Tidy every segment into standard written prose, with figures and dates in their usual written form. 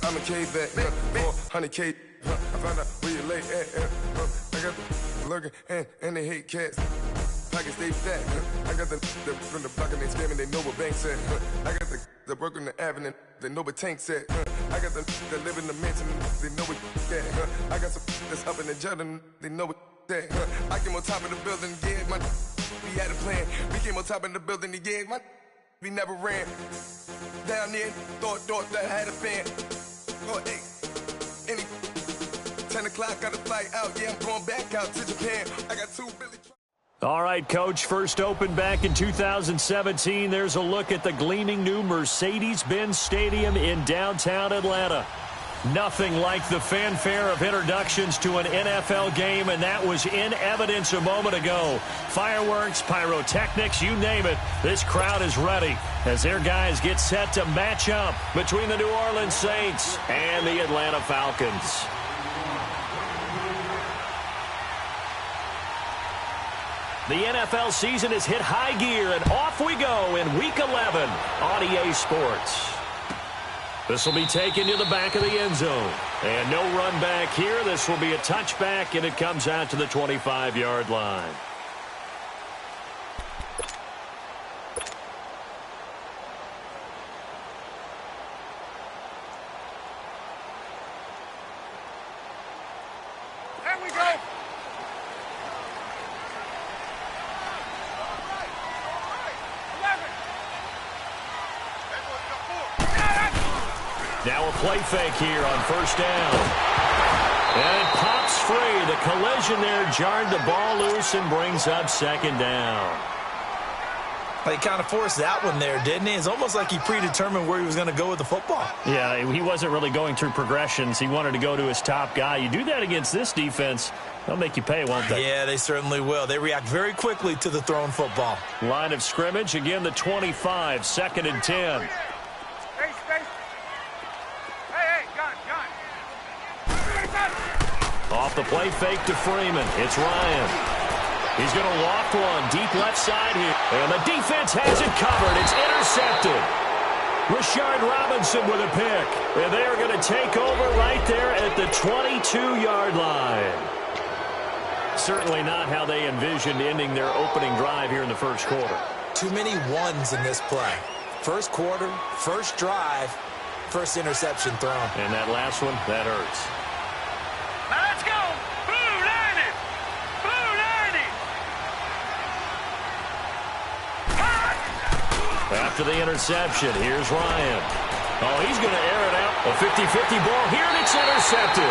I'm a K back, 400K. I found out where you lay at. I got the lurking and they hate cats. Pockets stay fat. I got the from the block and they scamming, they know what banks at. I got the work on the avenue, they know what tanks at. I got the that live in the mansion, they know what that. I got some that's up in the Jordan, they know what that. I came on top of the building, yeah, we had a plan. We came on top of the building, yeah, we never ran. Down there, thought that I had a fan. Oh, hey, any 10 o'clock, got a flight out, yeah, I'm going back out to Japan. I got 2 Billy. All right, Coach, first opened back in 2017. There's a look at the gleaming new Mercedes-Benz Stadium in downtown Atlanta. Nothing like the fanfare of introductions to an NFL game, and that was in evidence a moment ago. Fireworks, pyrotechnics, you name it. This crowd is ready as their guys get set to match up between the New Orleans Saints and the Atlanta Falcons. The NFL season has hit high gear, and off we go in Week 11 on EA Sports. This will be taken to the back of the end zone. And no run back here. This will be a touchback, and it comes out to the 25-yard line. There we go. Now a play fake here on first down. And it pops free. The collision there jarred the ball loose and brings up second down. He kind of forced that one there, didn't he? It's almost like he predetermined where he was going to go with the football. Yeah, he wasn't really going through progressions. He wanted to go to his top guy. You do that against this defense, they'll make you pay, won't they? Yeah, they certainly will. They react very quickly to the thrown football. Line of scrimmage, again the 25, 2nd and 10. Off the play fake to Freeman. It's Ryan. He's going to loft one deep left side here. And the defense has it covered. It's intercepted. Rashard Robinson with a pick. And they are going to take over right there at the 22-yard line. Certainly not how they envisioned ending their opening drive here in the first quarter. Too many ones in this play. First quarter, first drive, first interception thrown. And that last one, that hurts. Now let's go! Blue 90! Blue 90! After the interception, here's Ryan. Oh, he's going to air it out. A 50-50 ball here, and it's intercepted.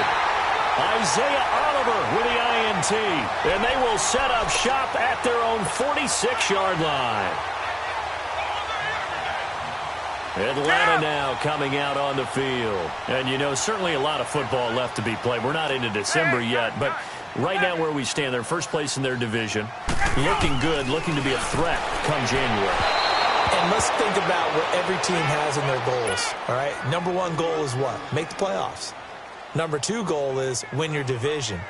Isaiah Oliver with the INT. And they will set up shop at their own 46-yard line. Atlanta now coming out on the field. And, you know, certainly a lot of football left to be played. We're not into December yet, but right now where we stand, they're first place in their division. Looking good, looking to be a threat come January. And let's think about what every team has in their goals, all right? Number one goal is what? Make the playoffs. Number two goal is win your division.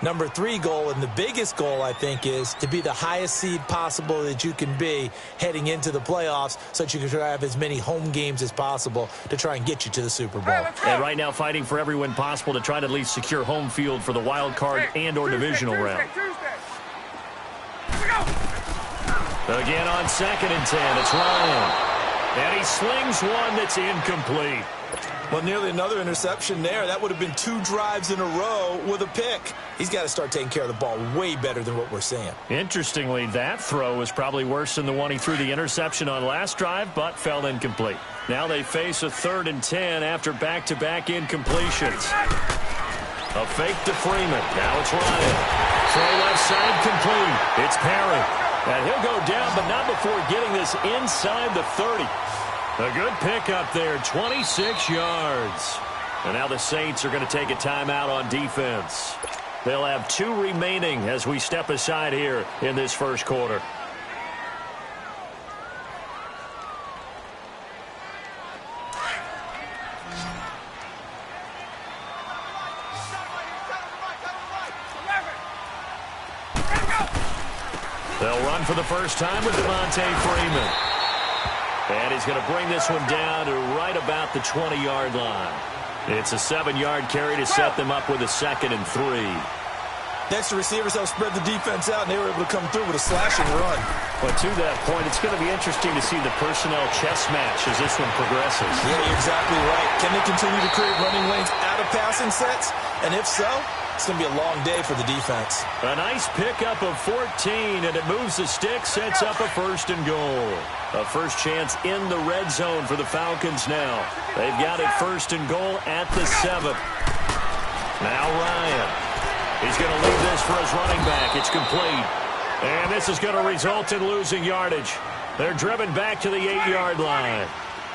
Number three goal, and the biggest goal, I think, is to be the highest seed possible that you can be heading into the playoffs so that you can try to have as many home games as possible to try and get you to the Super Bowl. And right now fighting for every win possible to try to at least secure home field for the wild card and or divisional round. Again on 2nd and 10, it's Ryan. And he slings one that's incomplete. Well, nearly another interception there. That would have been 2 drives in a row with a pick. He's got to start taking care of the ball way better than what we're seeing. Interestingly, that throw was probably worse than the one he threw the interception on last drive, but fell incomplete. Now they face a 3rd and 10 after back-to-back incompletions. A fake to Freeman. Now it's Ryan. Throw left side complete. It's Perry. And he'll go down, but not before getting this inside the 30. A good pickup there, 26 yards. And now the Saints are going to take a timeout on defense. They'll have 2 remaining as we step aside here in this first quarter. They'll run for the first time with Devontae Freeman. And he's going to bring this one down to right about the 20-yard line. It's a 7-yard carry to set them up with a 2nd and 3. Next, the receivers helped spread the defense out, and they were able to come through with a slashing run. But to that point, it's going to be interesting to see the personnel chess match as this one progresses. Yeah, you're exactly right. Can they continue to create running lanes out of passing sets? And if so, it's going to be a long day for the defense. A nice pickup of 14, and it moves the stick, sets up a 1st and goal. A first chance in the red zone for the Falcons now. They've got it 1st and goal at the 7th. Now Ryan. He's going to leave this for his running back. It's complete. And this is going to result in losing yardage. They're driven back to the 8-yard line.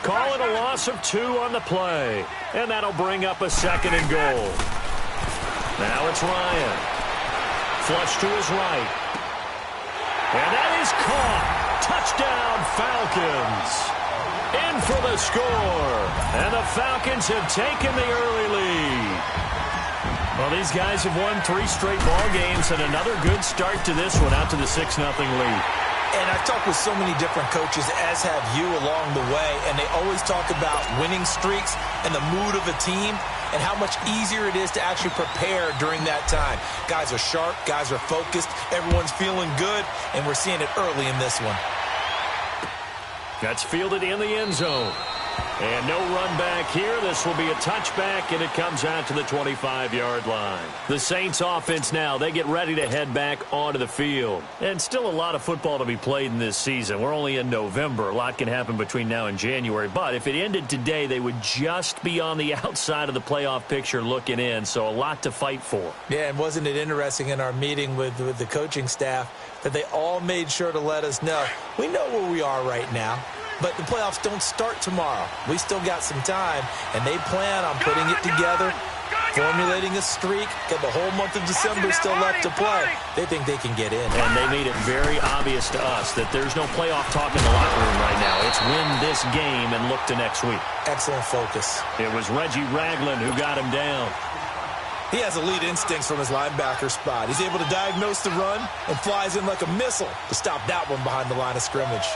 Call it a loss of 2 on the play. And that'll bring up a 2nd and goal. Now it's Ryan. Flush to his right. And that is caught. Touchdown, Falcons. In for the score. And the Falcons have taken the early lead. Well, these guys have won 3 straight ball games and another good start to this one out to the 6-0 lead. And I've talked with so many different coaches, as have you along the way, and they always talk about winning streaks and the mood of a team and how much easier it is to actually prepare during that time. Guys are sharp, guys are focused, everyone's feeling good, and we're seeing it early in this one. That's fielded in the end zone. And no run back here. This will be a touchback, and it comes out to the 25-yard line. The Saints offense now, they get ready to head back onto the field. And still a lot of football to be played in this season. We're only in November. A lot can happen between now and January. But if it ended today, they would just be on the outside of the playoff picture looking in. So a lot to fight for. Yeah, and wasn't it interesting in our meeting with the coaching staff that they all made sure to let us know, we know where we are right now. But the playoffs don't start tomorrow. We still got some time, and they plan on putting it together, formulating a streak, got the whole month of December still left to play. They think they can get in. And they made it very obvious to us that there's no playoff talk in the locker room right now. It's win this game and look to next week. Excellent focus. It was Reggie Ragland who got him down. He has elite instincts from his linebacker spot. He's able to diagnose the run and flies in like a missile to stop that one behind the line of scrimmage.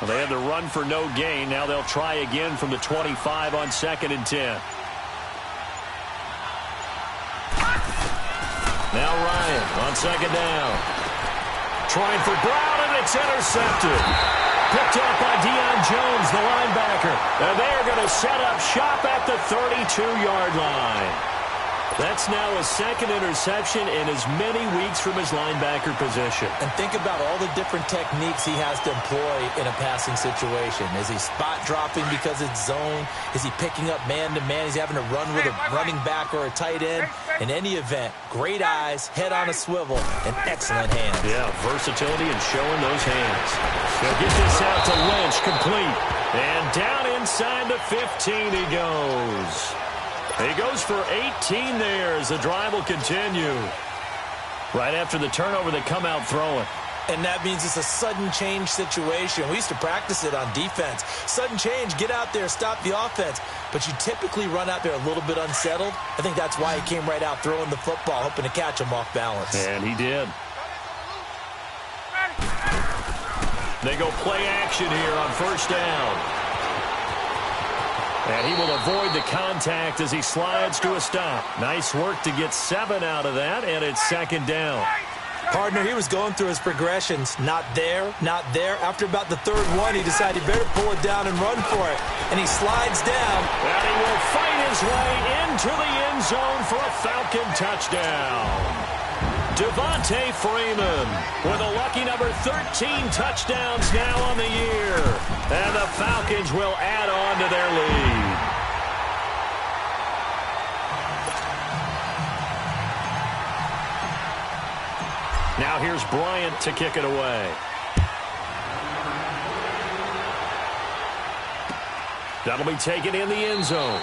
Well, they had the run for no gain. Now they'll try again from the 25 on 2nd and 10. Now Ryan on 2nd down. Trying for Brown, and it's intercepted. Picked up by Deion Jones, the linebacker. And they're going to set up shop at the 32-yard line. That's now a 2nd interception in as many weeks from his linebacker position. And think about all the different techniques he has to employ in a passing situation. Is he spot dropping because it's zone? Is he picking up man-to-man? He's having to run with a running back or a tight end. In any event, great eyes, head on a swivel, and excellent hands. Yeah, versatility and showing those hands. He'll get this out to Lynch, complete. And down inside the 15 he goes. He goes for 18 there as the drive will continue. Right after the turnover, they come out throwing. And that means it's a sudden change situation. We used to practice it on defense. Sudden change, get out there, stop the offense. But you typically run out there a little bit unsettled. I think that's why he came right out throwing the football, hoping to catch him off balance. And he did. They go play action here on 1st down. And he will avoid the contact as he slides to a stop. Nice work to get 7 out of that, and it's 2nd down. Partner, he was going through his progressions. Not there, not there. After about the 3rd one, he decided he better pull it down and run for it. And he slides down. And he will fight his way into the end zone for a Falcon touchdown. Devontae Freeman with a lucky number 13 touchdowns now on the year. And the Falcons will add on to their lead. Now here's Bryant to kick it away. That'll be taken in the end zone.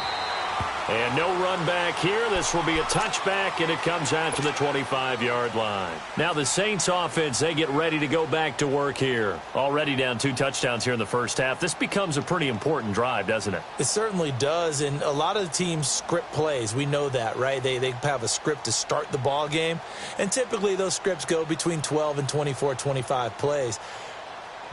And no run back here. This will be a touchback, and it comes out to the 25-yard line. Now the Saints offense, they get ready to go back to work here. Already down 2 touchdowns here in the first half. This becomes a pretty important drive, doesn't it? It certainly does, and a lot of the teams script plays. We know that, right? They have a script to start the ball game, and typically those scripts go between 12 and 24, 25 plays.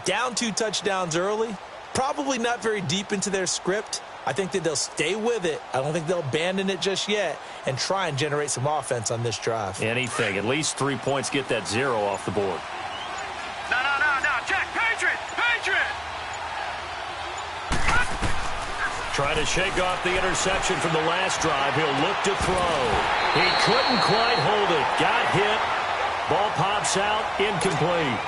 Down 2 touchdowns early, probably not very deep into their script. I think that they'll stay with it. I don't think they'll abandon it just yet and try and generate some offense on this drive. Anything. At least 3 points, get that 0 off the board. No. Check. Patriot. Trying to shake off the interception from the last drive. He'll look to throw. He couldn't quite hold it. Got hit. Ball pops out. Incomplete.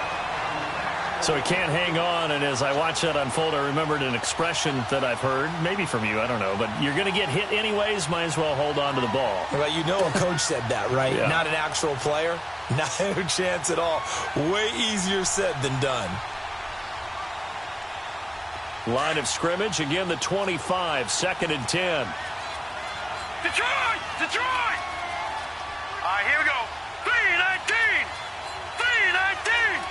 So he can't hang on, and as I watch that unfold, I remembered an expression that I've heard, maybe from you, I don't know, but you're going to get hit anyways, might as well hold on to the ball. Well, you know a coach said that, right? Yeah. Not an actual player. Not a chance at all. Way easier said than done. Line of scrimmage, again the 25, 2nd and 10. Detroit! All right, here we go. 3-19! 3-19!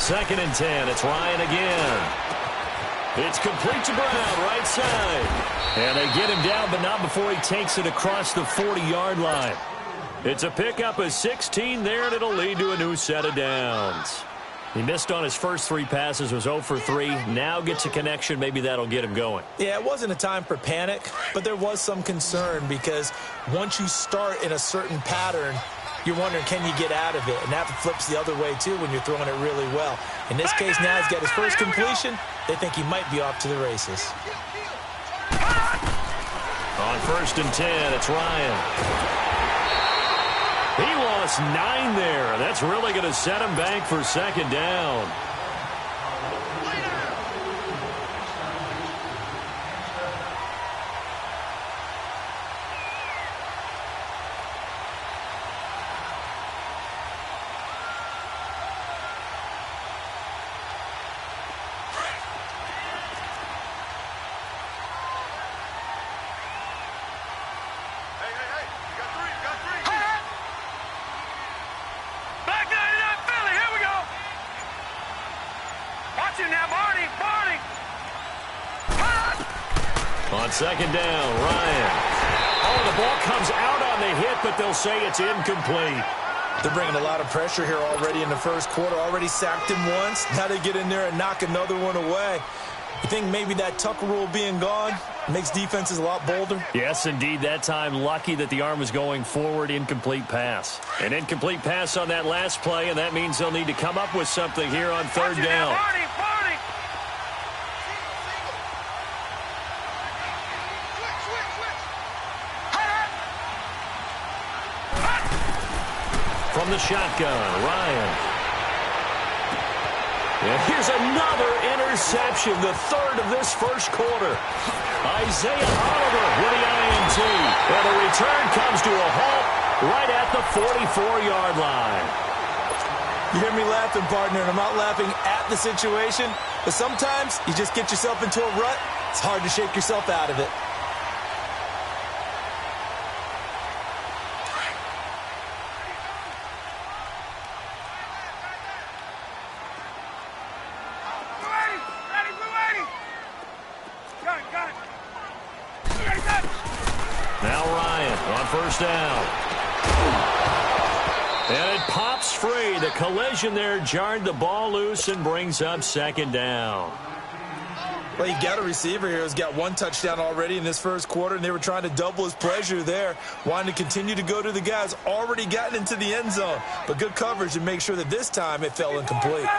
2nd and 10. It's Ryan again. It's complete to Brown, right side. And they get him down, but not before he takes it across the 40-yard line. It's a pickup of 16 there, and it'll lead to a new set of downs. He missed on his first 3 passes, was 0 for 3. Now gets a connection. Maybe that'll get him going. Yeah, it wasn't a time for panic, but there was some concern because once you start in a certain pattern, you're wondering, can you get out of it? And that flips the other way, too, when you're throwing it really well. In this case, now he's got his first completion. They think he might be off to the races. On 1st and 10, it's Ryan. He lost 9 there. That's really going to set him back for 2nd down. On 2nd down, Ryan. Oh, the ball comes out on the hit, but they'll say it's incomplete. They're bringing a lot of pressure here already in the first quarter. Already sacked him once. Now they get in there and knock another one away. You think maybe that Tucker rule being gone makes defenses a lot bolder? Yes, indeed. That time, lucky that the arm was going forward. Incomplete pass. An incomplete pass on that last play, and that means they'll need to come up with something here on 3rd down. From the shotgun, Ryan. And here's another interception, the 3rd of this first quarter. Isaiah Oliver with the INT. And the return comes to a halt right at the 44-yard line. You hear me laughing, partner, and I'm not laughing at the situation, but sometimes you just get yourself into a rut. It's hard to shake yourself out of it. Now Ryan on 1st down. And it pops free. The collision there jarred the ball loose and brings up 2nd down. Well, you got a receiver here who's got 1 touchdown already in this first quarter, and they were trying to double his pleasure there, wanting to continue to go to the guys already gotten into the end zone. But good coverage to make sure that this time it fell incomplete.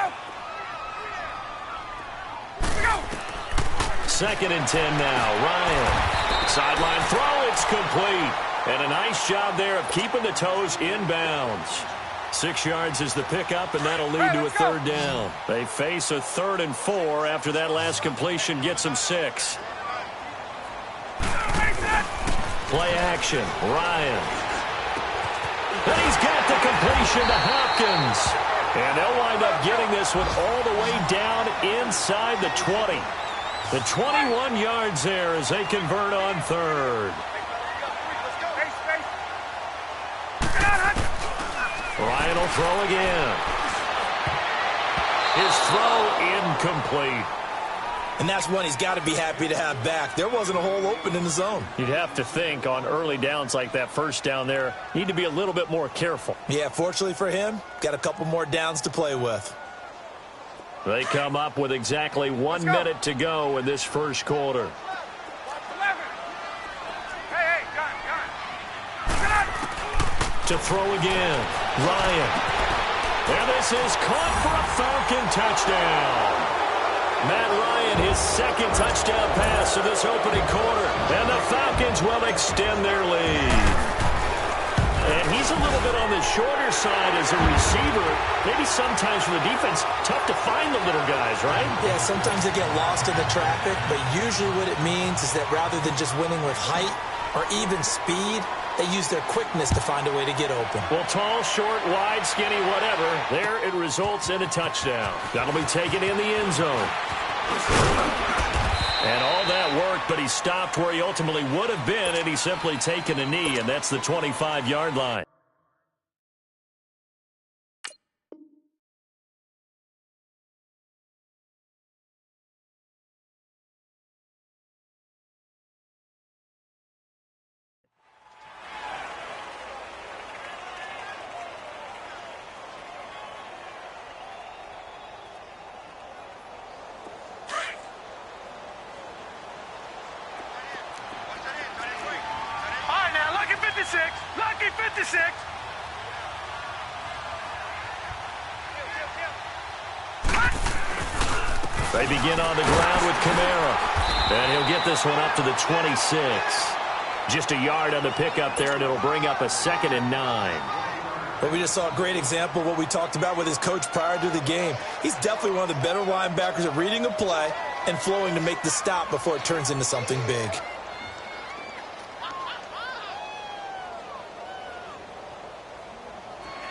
2nd and 10 now. Ryan. Sideline throw. It's complete. And a nice job there of keeping the toes inbounds. 6 yards is the pickup, and that'll lead to a 3rd down. They face a 3rd and 4 after that last completion gets them 6. Play action. Ryan. And he's got the completion to Hopkins. And they'll wind up getting this one all the way down inside the 20. The 21 yards there as they convert on third. Ryan will throw again. His throw incomplete. And that's one he's got to be happy to have back. There wasn't a hole open in the zone. You'd have to think on early downs like that first down there, need to be a little bit more careful. Yeah, fortunately for him, got a couple more downs to play with. They come up with exactly 1 minute to go in this first quarter. To throw again, Ryan. And this is caught for a Falcon touchdown. Matt Ryan, his second touchdown pass of this opening quarter. And the Falcons will extend their lead. And he's a little bit on the shorter side as a receiver. Maybe sometimes for the defense, tough to find the little guys, right? Yeah, sometimes they get lost in the traffic, but usually what it means is that rather than just winning with height or even speed, they use their quickness to find a way to get open. Well, tall, short, wide, skinny, whatever, there it results in a touchdown. That'll be taken in the end zone. And all that worked, but he stopped where he ultimately would have been, and he's simply taken a knee, and that's the 25-yard line. Lucky 56. They begin on the ground with Kamara. And he'll get this one up to the 26. Just a yard on the pickup there, and it'll bring up a 2nd and 9. But we just saw a great example of what we talked about with his coach prior to the game. He's definitely one of the better linebackers at reading a play and flowing to make the stop before it turns into something big.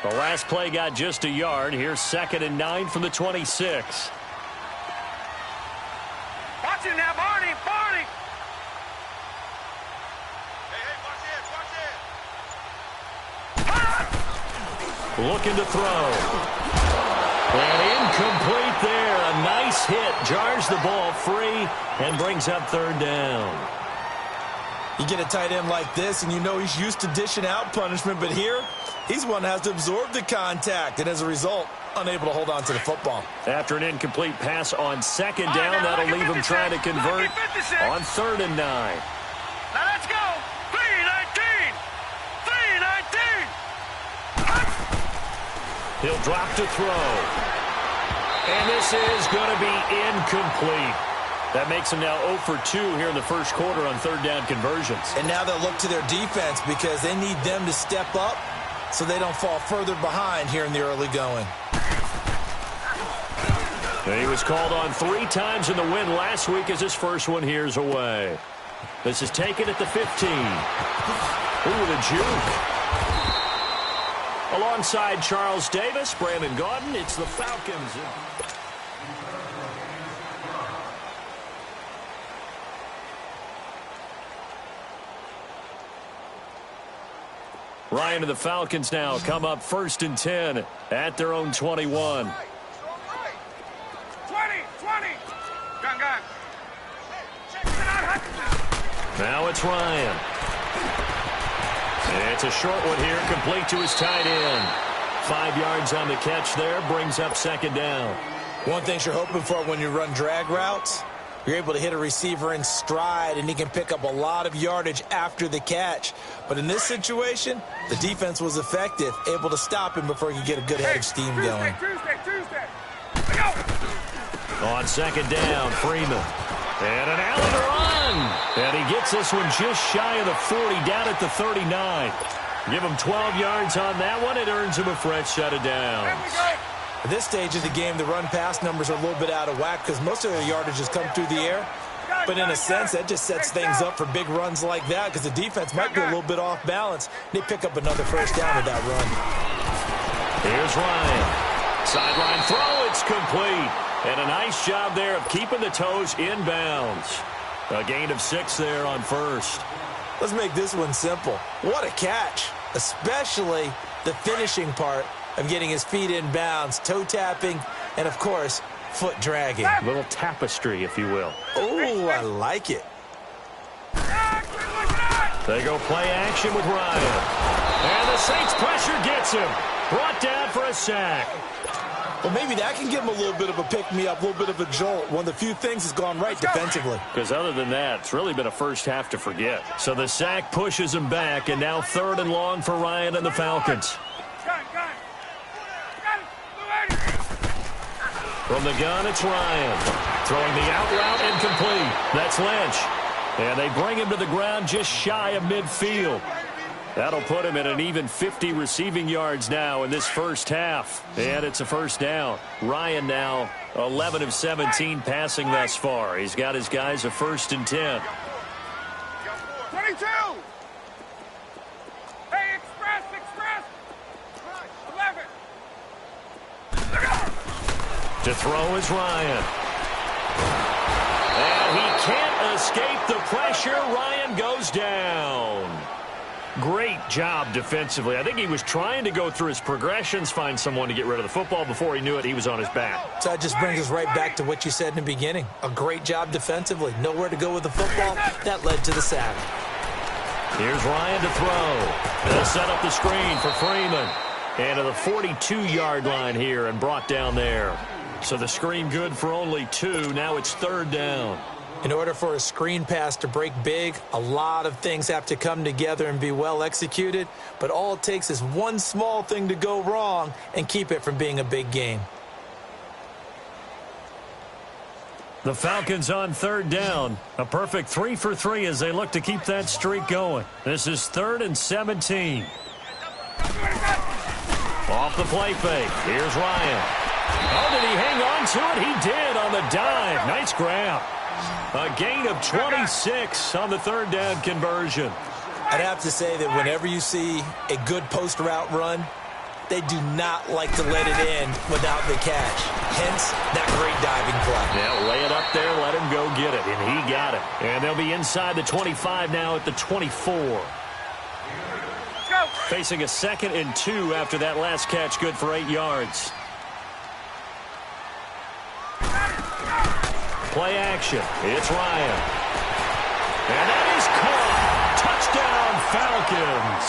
The last play got just a yard. Here's 2nd and 9 from the 26. Watch it now, Barney. Barney. Hey, watch it. Looking to throw. And incomplete there. A nice hit. Jars the ball free and brings up 3rd down. You get a tight end like this, and you know he's used to dishing out punishment, but here, he's one that has to absorb the contact, and as a result, unable to hold on to the football. After an incomplete pass on 2nd down, that'll leave him trying to convert on 3rd and 9. Now let's go. 3-19. 3-19. He'll drop to throw. And this is going to be incomplete. That makes them now 0 for 2 here in the first quarter on 3rd down conversions. And now they'll look to their defense because they need them to step up so they don't fall further behind here in the early going. He was called on 3 times in the win last week as his first one here's away. This is taken at the 15. Ooh, the juke. Alongside Charles Davis, Brandon Gaudin, it's the Falcons. Ryan and the Falcons now come up 1st and 10 at their own 21. 20. Gun. Now it's Ryan. It's a short one here, complete to his tight end. 5 yards on the catch there, brings up 2nd down. One thing you're hoping for when you run drag routes, you're able to hit a receiver in stride, and he can pick up a lot of yardage after the catch. But in this situation, the defense was effective, able to stop him before he could get a good head of steam going. Tuesday. On 2nd down, Freeman. And an Allen run. And he gets this one just shy of the 40, down at the 39. Give him 12 yards on that one. It earns him a fresh set of downs. At this stage of the game, the run-pass numbers are a little bit out of whack because most of their yardage has come through the air. But in a sense, that just sets things up for big runs like that because the defense might be a little bit off balance. They pick up another first down with that run. Here's Ryan. Sideline throw, it's complete. And a nice job there of keeping the toes inbounds. A gain of 6 there on first. Let's make this one simple. What a catch, especially the finishing part of getting his feet in bounds, toe tapping, and, of course, foot dragging. A little tapestry, if you will. Oh, I like it. They go play action with Ryan. And the Saints pressure gets him. Brought down for a sack. Well, maybe that can give him a little bit of a pick-me-up, a little bit of a jolt. One of the few things that's gone right defensively. Because other than that, it's really been a first half to forget. So the sack pushes him back, and now 3rd and long for Ryan and the Falcons. From the gun, it's Ryan. Throwing the out route incomplete. That's Lynch. And they bring him to the ground just shy of midfield. That'll put him at an even 50 receiving yards now in this first half. And it's a first down. Ryan now 11 of 17 passing thus far. He's got his guys a 1st and 10. 22. Hey, express. 11. To throw is Ryan. And he can't escape the pressure. Ryan goes down. Great job defensively. I think he was trying to go through his progressions, find someone to get rid of the football. Before he knew it, he was on his back. So that just brings us right back to what you said in the beginning. A great job defensively. Nowhere to go with the football. That led to the sack. Here's Ryan to throw. They'll set up the screen for Freeman. And to the 42-yard line here and brought down there. So the screen good for only 2. Now it's 3rd down. In order for a screen pass to break big, a lot of things have to come together and be well executed. But all it takes is one small thing to go wrong and keep it from being a big game. The Falcons on 3rd down. A perfect 3 for 3 as they look to keep that streak going. This is 3rd and 17. Off the play fake. Here's Ryan. Oh, did he hang on to it? He did on the dive. Nice grab. A gain of 26 on the 3rd down conversion. I'd have to say that whenever you see a good post route run, they do not like to let it in without the catch. Hence, that great diving play. Yeah, lay it up there, let him go get it, and he got it. And they'll be inside the 25 now at the 24. Facing a 2nd and 2 after that last catch, good for 8 yards. Play action. It's Ryan. And that is caught. Touchdown, Falcons.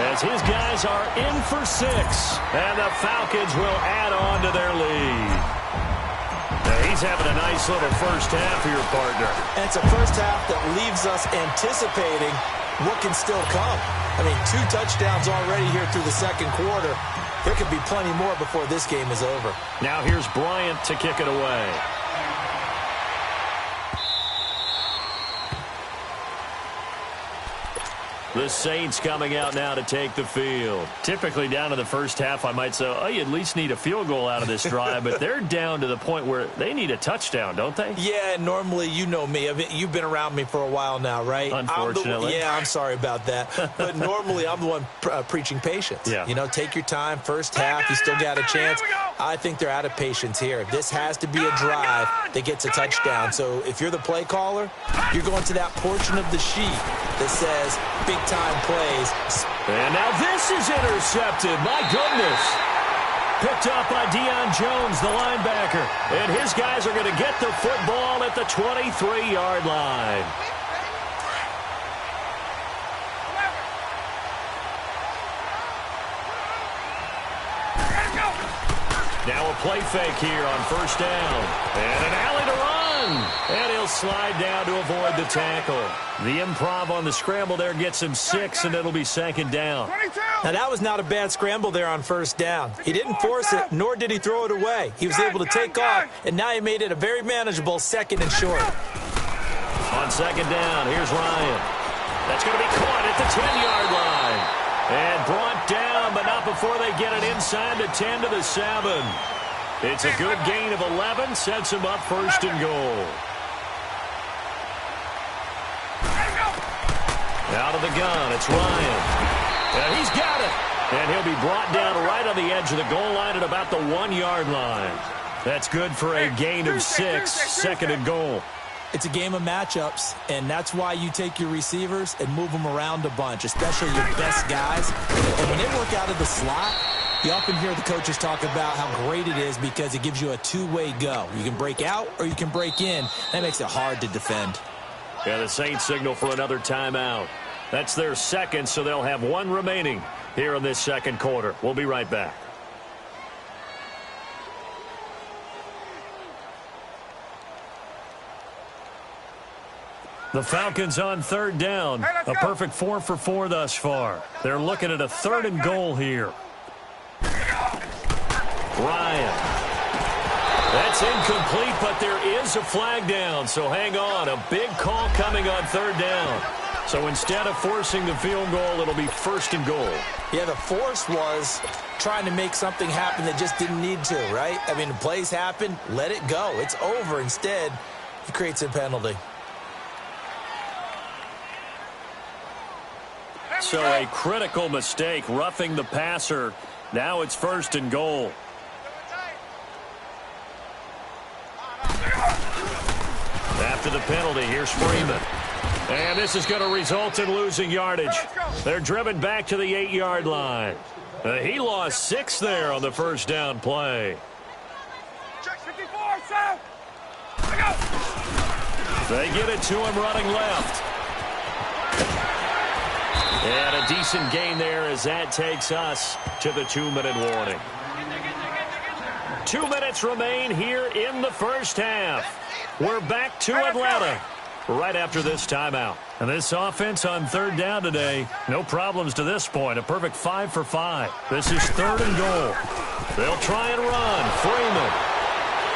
As his guys are in for 6. And the Falcons will add on to their lead. Now he's having a nice little first half here, partner. And it's a first half that leaves us anticipating what can still come. I mean, 2 touchdowns already here through the 2nd quarter. There could be plenty more before this game is over. Now here's Bryant to kick it away. The Saints coming out now to take the field. Typically down to the first half, I might say, oh, you at least need a field goal out of this drive, but they're down to the point where they need a touchdown, don't they? Yeah, normally, you know me. I mean, you've been around me for a while now, right? Unfortunately. I'm sorry about that. But normally, I'm the one preaching patience. Yeah. You know, take your time. First half, you still got a chance. I think they're out of patience here. This has to be a drive that gets a touchdown. So if you're the play caller, you're going to that portion of the sheet that says big-time plays. And now this is intercepted. My goodness. Picked up by Deion Jones, the linebacker. And his guys are going to get the football at the 23-yard line. Now a play fake here on first down. And an alley to run. And he'll slide down to avoid the tackle. The improv on the scramble there gets him 6, and it'll be 2nd down. Now, that was not a bad scramble there on first down. He didn't force it, nor did he throw it away. He was able to take off, and now he made it a very manageable 2nd and short. On 2nd down, here's Ryan. That's going to be caught at the 10-yard line. And brought down, but not before they get it inside the 10 to the 7. It's a good gain of 11, sets him up 1st and goal. Out of the gun, it's Ryan. And he's got it. And he'll be brought down right on the edge of the goal line at about the 1-yard line. That's good for a gain of 6, second and goal. It's a game of matchups, and that's why you take your receivers and move them around a bunch, especially your best guys. And when they work out of the slot, you often hear the coaches talk about how great it is because it gives you a two-way go. You can break out or you can break in. That makes it hard to defend. Yeah, the Saints signal for another timeout. That's their second, so they'll have one remaining here in this second quarter. We'll be right back. The Falcons on third down. A perfect 4 for 4 thus far. They're looking at a 3rd and goal here. Ryan. That's incomplete, but there is a flag down, so hang on. A big call coming on 3rd down. So instead of forcing the field goal, it'll be 1st and goal. Yeah, the force was trying to make something happen that just didn't need to, right? I mean, the plays happen, let it go. It's over. Instead, it creates a penalty. So a critical mistake, roughing the passer. Now it's 1st and goal. After the penalty, here's Freeman. And this is going to result in losing yardage. They're driven back to the 8-yard line. He lost 6 there on the 1st down play. Check 54, Sam. They get it to him running left. And a decent gain there as that takes us to the 2-minute warning. 2 minutes remain here in the first half. We're back to Atlanta right after this timeout. And this offense on 3rd down today, no problems to this point. A perfect 5 for 5. This is 3rd and goal. They'll try and run. Freeman.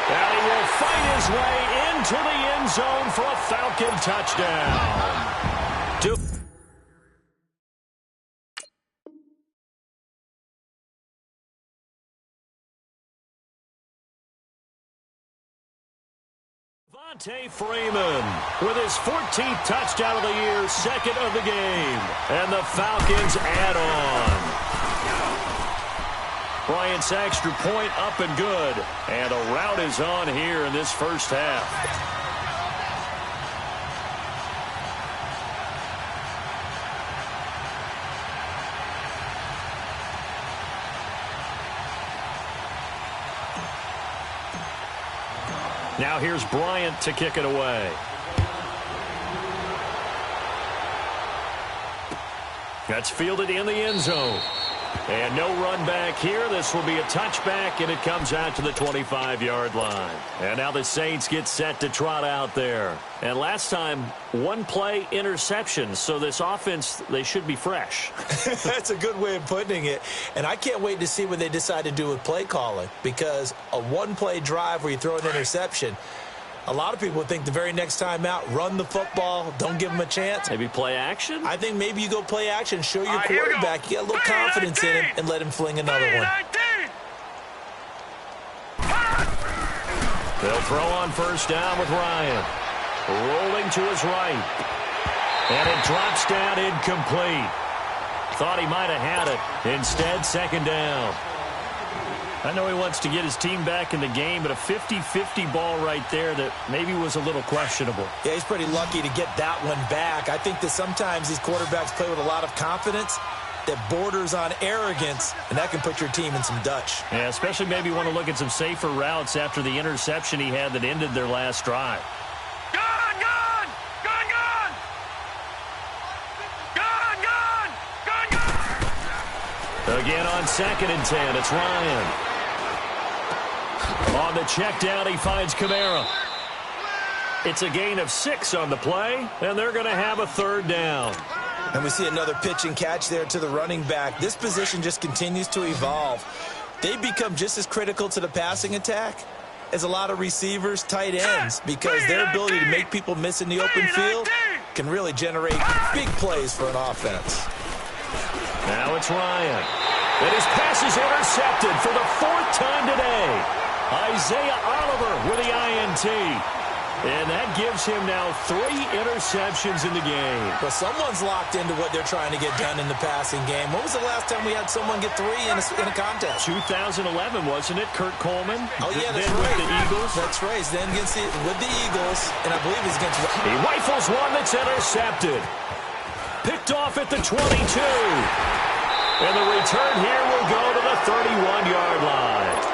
And he will fight his way into the end zone for a Falcon touchdown. Freeman with his 14th touchdown of the year, 2nd of the game. And the Falcons add on. Bryant's extra point up and good. And a rout is on here in this first half. Now here's Bryant to kick it away. That's fielded in the end zone. And no run back here. This will be a touchback, and it comes out to the 25-yard line. And now the Saints get set to trot out there. And last time, 1-play interception. So this offense, they should be fresh. That's a good way of putting it. And I can't wait to see what they decide to do with play calling. Because a 1-play drive where you throw an interception, a lot of people think the very next time out, run the football, don't give them a chance. Maybe play action? I think maybe you go play action, show your quarterback, you get a little confidence in him, and let him fling another one. They'll throw on 1st down with Ryan. Rolling to his right. And it drops down incomplete. Thought he might have had it. Instead, 2nd down. I know he wants to get his team back in the game, but a 50-50 ball right there that maybe was a little questionable. Yeah, he's pretty lucky to get that one back. I think that sometimes these quarterbacks play with a lot of confidence that borders on arrogance, and that can put your team in some Dutch. Yeah, especially maybe want to look at some safer routes after the interception he had that ended their last drive. Gone! Again on 2nd and 10, it's Ryan. On the check down, he finds Kamara. It's a gain of 6 on the play, and they're going to have a 3rd down. And we see another pitch and catch there to the running back. This position just continues to evolve. They become just as critical to the passing attack as a lot of receivers, tight ends, because their ability to make people miss in the open field can really generate big plays for an offense. Now it's Ryan. And his pass is intercepted for the 4th time today. Isaiah Oliver with the INT. And that gives him now 3 interceptions in the game. But someone's locked into what they're trying to get done in the passing game. When was the last time we had someone get 3 in a contest? 2011, wasn't it, Kurt Coleman? Oh, yeah, that's then right. With the Eagles. That's right. Then with the Eagles, and I believe he's against... He rifles one that's intercepted. Picked off at the 22. And the return here will go to the 31-yard line.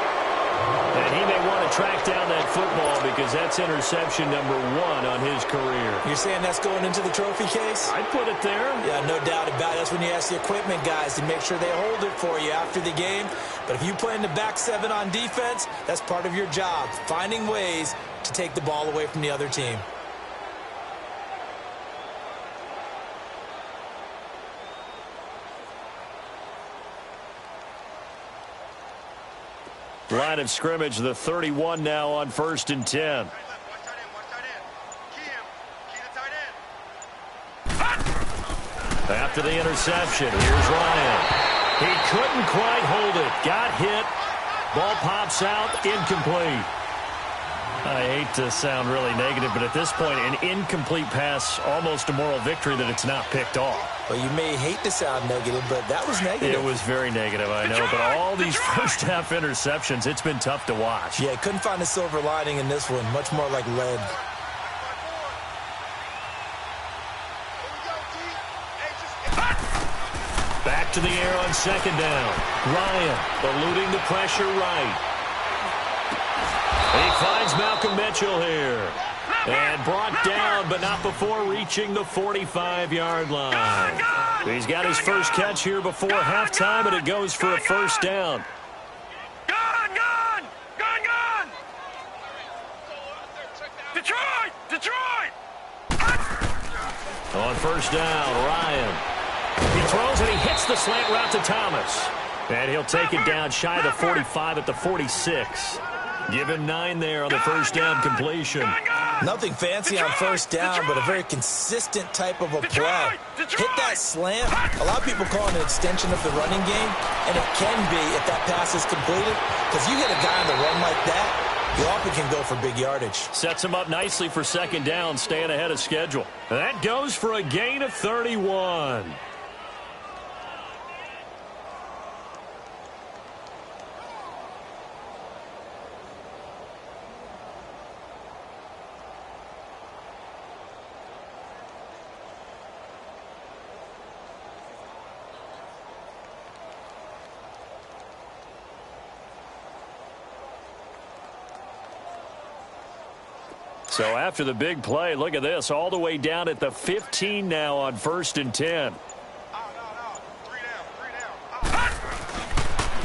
And he may want to track down that football because that's interception number 1 on his career. You're saying that's going into the trophy case? I'd put it there. Yeah, no doubt about it. That's when you ask the equipment guys to make sure they hold it for you after the game. But if you play in the back 7 on defense, that's part of your job, finding ways to take the ball away from the other team. Line of scrimmage, the 31 now on 1st and 10. After the interception, here's Ryan. He couldn't quite hold it. Got hit. Ball pops out, incomplete. I hate to sound really negative, but at this point, an incomplete pass, almost a moral victory that it's not picked off. Well, you may hate to sound negative, but that was negative. It was very negative, I know, but all these first-half interceptions, it's been tough to watch. Yeah, couldn't find a silver lining in this one. Much more like lead. Back to the air on 2nd down. Ryan eluding the pressure right. He finds Malcolm Mitchell here. And brought down, but not before reaching the 45-yard line. He's got his first catch here before halftime, and it goes for a first down. Gun! Detroit! On 1st down, Ryan. He throws and he hits the slant route to Thomas. And he'll take it down shy of the 45 at the 46. Give him 9 there on the first down completion. Nothing fancy on 1st down, but a very consistent type of a play. Hit that slant. A lot of people call it an extension of the running game, and it can be if that pass is completed, because you hit a guy on the run like that, you often can go for big yardage. Sets him up nicely for 2nd down, staying ahead of schedule. That goes for a gain of 31. So after the big play, look at this, all the way down at the 15 now on 1st and 10.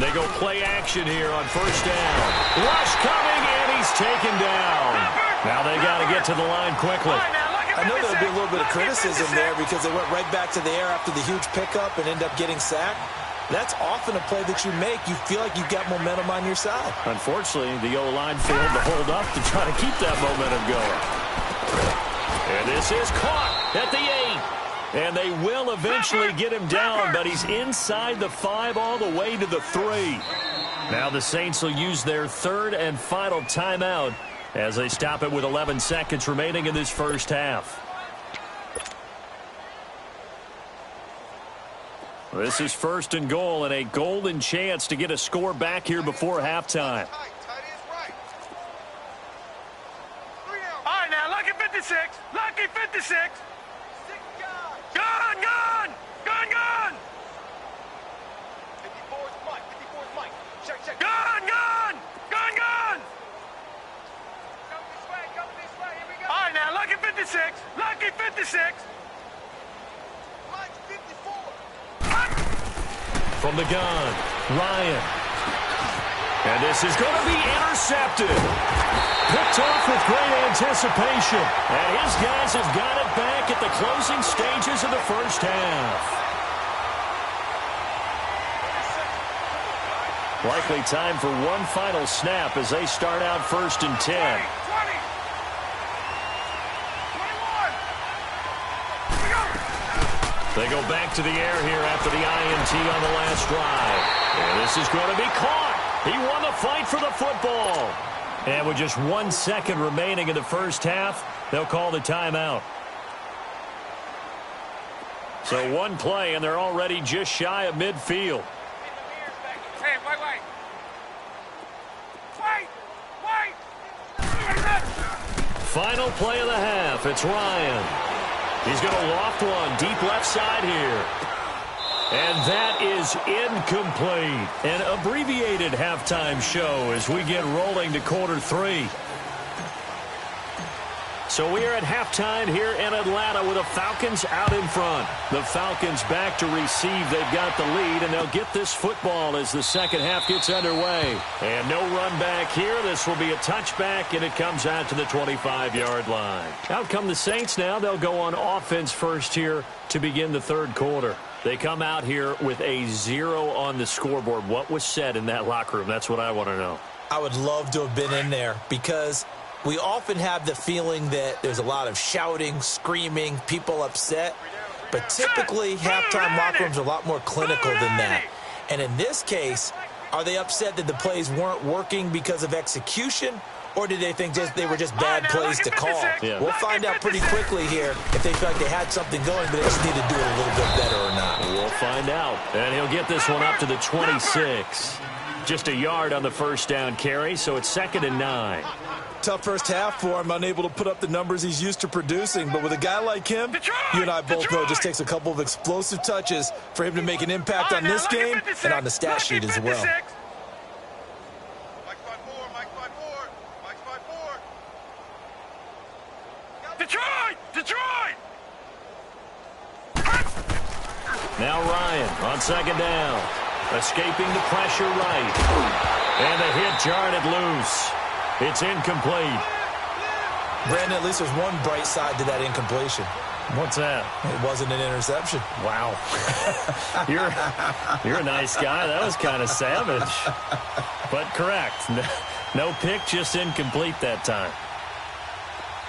They go play action here on 1st down. Rush coming, and he's taken down. Now they got to get to the line quickly. I know there'll be a little bit of criticism there because they went right back to the air after the huge pickup and end up getting sacked. That's often a play that you make. You feel like you've got momentum on your side. Unfortunately, the O-line failed to hold up to try to keep that momentum going. And this is caught at the 8. And they will eventually get him down, but he's inside the 5 all the way to the 3. Now the Saints will use their 3rd and final timeout as they stop it with 11 seconds remaining in this first half. This is 1st and goal and a golden chance to get a score back here before halftime. All right, now, lucky 56. Lucky 56. Gun! 54's Mike. Check. Gun! Come this way. Here we go. All right, now, lucky 56. Lucky 56. Mike's 54. From the gun, Ryan. And this is going to be intercepted. Picked off with great anticipation. And his guys have got it back at the closing stages of the first half. Likely time for one final snap as they start out 1st and 10. 20. 21. They go back to the air here after the INT on the last drive. And this is going to be caught. He won the fight for the football. And with just 1 second remaining in the first half, they'll call the timeout. So one play, and they're already just shy of midfield. Hey, wait. Final play of the half. It's Ryan. He's going to loft one deep left side here. And that is incomplete. An abbreviated halftime show as we get rolling to quarter 3. So we are at halftime here in Atlanta with the Falcons out in front. The Falcons back to receive. They've got the lead, and they'll get this football as the second half gets underway. And no run back here. This will be a touchback, and it comes out to the 25-yard line. Out come the Saints now. They'll go on offense first here to begin the third quarter. They come out here with a 0 on the scoreboard. What was said in that locker room? That's what I want to know. I would love to have been in there because we often have the feeling that there's a lot of shouting, screaming, people upset. But typically, halftime locker rooms are a lot more clinical than that. And in this case, are they upset that the plays weren't working because of execution? Or did they think they were just bad plays to call? Yeah. We'll find out pretty quickly here if they feel like they had something going, but they just need to do it a little bit better or not. We'll find out. And he'll get this one up to the 26. Just a yard on the first down carry, so it's 2nd and 9. Tough first half for him, unable to put up the numbers he's used to producing. But with a guy like him, you and I both know it just takes a couple of explosive touches for him to make an impact on this game and on the stat sheet as well. Detroit! Now Ryan on 2nd down. Escaping the pressure right. And the hit jarred it loose. It's incomplete. Brandon, at least there's one bright side to that incompletion. What's that? It wasn't an interception. Wow. You're a nice guy. That was kind of savage. But correct. No pick, just incomplete that time.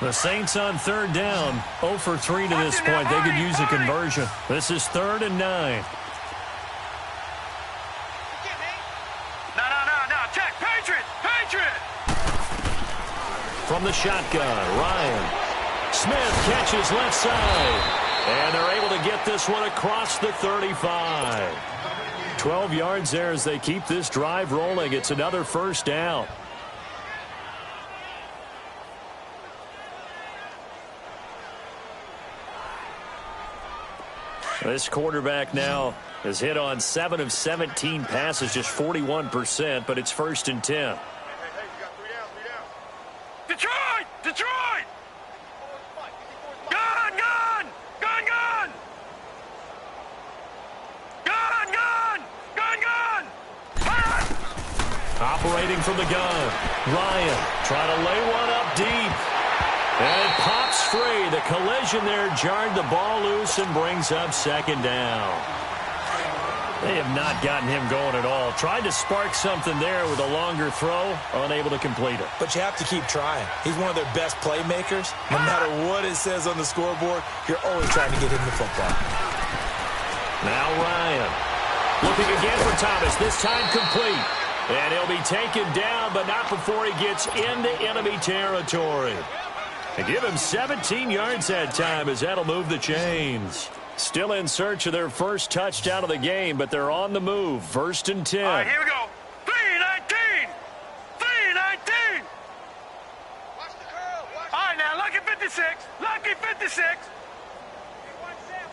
The Saints on 3rd down. 0 for 3 to this point. They could use a conversion. This is 3rd and 9. No. Check. Patriot! From the shotgun, Ryan. Smith catches left side. And they're able to get this one across the 35. 12 yards there as they keep this drive rolling. It's another first down. This quarterback now has hit on 7 of 17 passes, just 41%, but it's 1st and 10. Hey, you got 3 down. Detroit! Gun! Operating from the gun. Ryan trying to lay one up deep. And it pops free. The collision there jarred the ball loose and brings up 2nd down. They have not gotten him going at all. Tried to spark something there with a longer throw, unable to complete it. But you have to keep trying. He's one of their best playmakers. No matter what it says on the scoreboard, you're always trying to get him the football. Now Ryan. Looking again for Thomas, this time complete. And he'll be taken down, but not before he gets into enemy territory. And give him 17 yards that time as that'll move the chains. Still in search of their first touchdown of the game, but they're on the move. 1st and 10. All right, here we go. 3-19. Watch the curl. All right, now, lucky 56. One set.